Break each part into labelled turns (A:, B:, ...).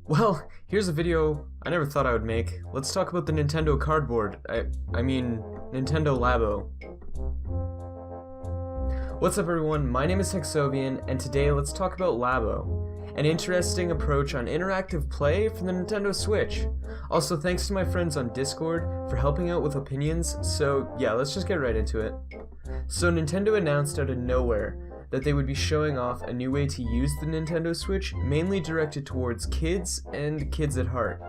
A: Well, here's a video I never thought I would make. Let's talk about the Nintendo cardboard. I mean, Nintendo LABO. What's up everyone, my name is Hexovian, and today let's talk about LABO, an interesting approach on interactive play for the Nintendo Switch. Also, thanks to my friends on Discord for helping out with opinions, so yeah, let's just get right into it. So Nintendo announced out of nowhere that they would be showing off a new way to use the Nintendo Switch, mainly directed towards kids and kids at heart.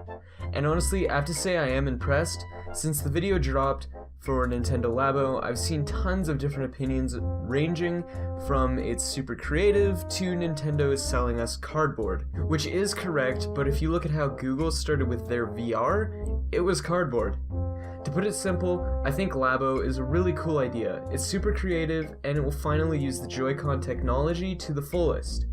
A: And honestly, I have to say I am impressed. Since the video dropped for Nintendo LABO, I've seen tons of different opinions ranging from it's super creative to Nintendo is selling us cardboard, which is correct, but if you look at how Google started with their VR, it was cardboard. To put it simple, I think LABO is a really cool idea. It's super creative and it will finally use the Joy-Con technology to the fullest.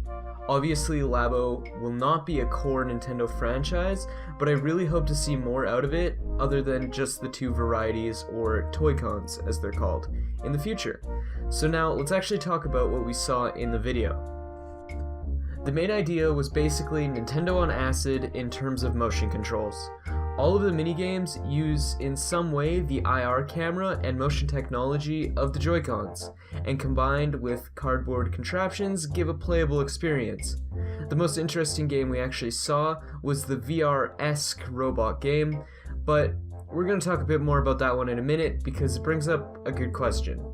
A: Obviously, LABO will not be a core Nintendo franchise, but I really hope to see more out of it other than just the two varieties, or Toy-Cons as they're called, in the future. So now let's actually talk about what we saw in the video. The main idea was basically Nintendo on acid in terms of motion controls. All of the minigames use in some way the IR camera and motion technology of the Joy-Cons, and combined with cardboard contraptions give a playable experience. The most interesting game we actually saw was the VR-esque robot game, but we're going to talk a bit more about that one in a minute because it brings up a good question.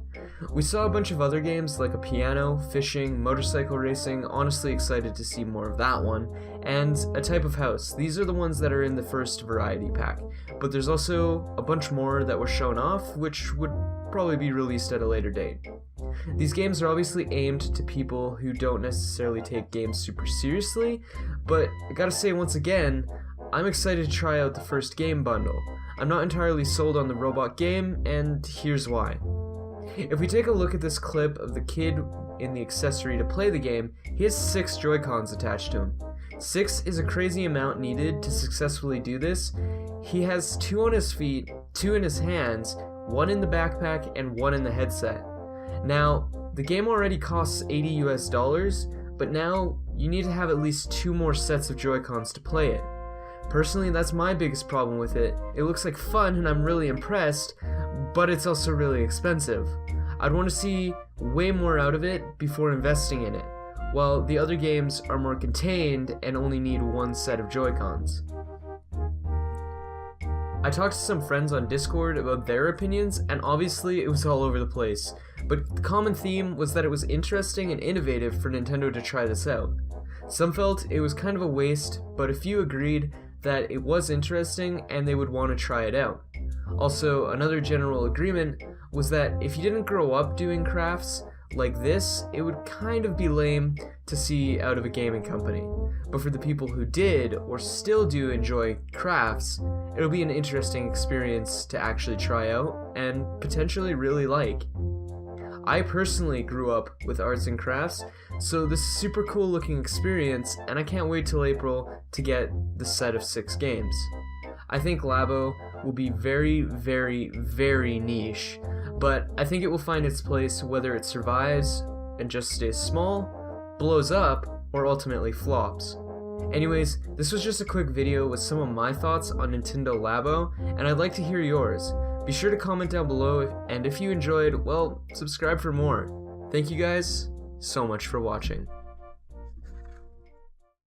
A: We saw a bunch of other games like a piano, fishing, motorcycle racing, honestly excited to see more of that one, and a type of house. These are the ones that are in the first variety pack, but there's also a bunch more that were shown off which would probably be released at a later date. These games are obviously aimed to people who don't necessarily take games super seriously, but I gotta say once again, I'm excited to try out the first game bundle. I'm not entirely sold on the robot game, and here's why. If we take a look at this clip of the kid in the accessory to play the game, he has 6 Joy-Cons attached to him. 6 is a crazy amount needed to successfully do this. He has 2 on his feet, 2 in his hands, 1 in the backpack, and 1 in the headset. Now, the game already costs $80 US, but now you need to have at least 2 more sets of Joy-Cons to play it. Personally, that's my biggest problem with it. It looks like fun and I'm really impressed, but it's also really expensive. I'd want to see way more out of it before investing in it, while the other games are more contained and only need 1 set of Joy-Cons. I talked to some friends on Discord about their opinions, and obviously it was all over the place, but the common theme was that it was interesting and innovative for Nintendo to try this out. Some felt it was kind of a waste, but a few agreed that it was interesting and they would want to try it out. Also, another general agreement was that if you didn't grow up doing crafts like this, it would kind of be lame to see out of a gaming company. But for the people who did or still do enjoy crafts, it'll be an interesting experience to actually try out and potentially really like. I personally grew up with arts and crafts, so this is a super cool looking experience, and I can't wait till April to get the set of 6 games. I think LABO will be very, very, very niche, but I think it will find its place whether it survives and just stays small, blows up, or ultimately flops. Anyways, this was just a quick video with some of my thoughts on Nintendo LABO, and I'd like to hear yours. Be sure to comment down below, and if you enjoyed, well, subscribe for more. Thank you guys so much for watching.